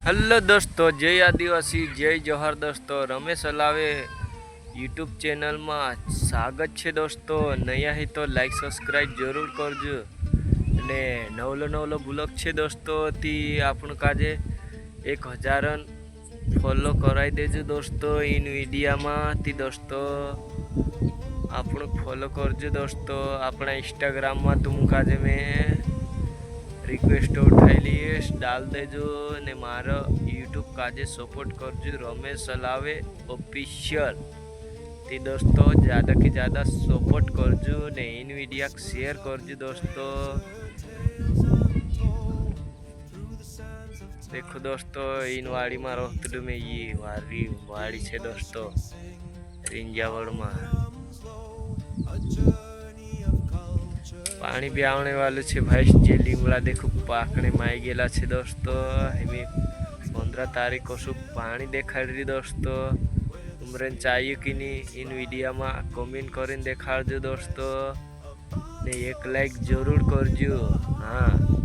Hello दोस्तों, जय आदिवासी, जय जोहर दोस्तों। रमेश अलावे यूट्यूब चैनल में स्वागत है दोस्तों। नया है तो लाइक सब्सक्राइब जरूर करजो। ने नवलो नवलो ब्लॉग है दोस्तों, ती आपण काजे 1000 फॉलो कराई देजो दोस्तों। इन वीडियो में ती दोस्तों आपण फॉलो करजो दोस्तों। अपना इंस्टाग्राम में तुम काजे में रिक्वेस्ट उठाई डाल देजो ने मारो यूट्यूब काजे सपोर्ट करजो। रमेश अलावे ऑफिशियल ती दोस्तों ज़्यादा की ज़्यादा सपोर्ट करजो ने इन वीडियो शेयर करजो दोस्तों। देखो दोस्तों, इन वाड़ी में रोहतड़ में ये वाड़ी है दोस्तों, रिंजावड़ में पानी भी आने वाले छे भाई। जे लीमड़ा देखो पाकने माई गेला छे दोस्तों। हमें 15 तारीख को शुभ पानी देखाड़ी दोस्तों। तुमरे चाहिए कि नहीं इन वीडियो में कमेंट करीने देखाड़जो दोस्तों ने एक लाइक जरूर करजो। हाँ।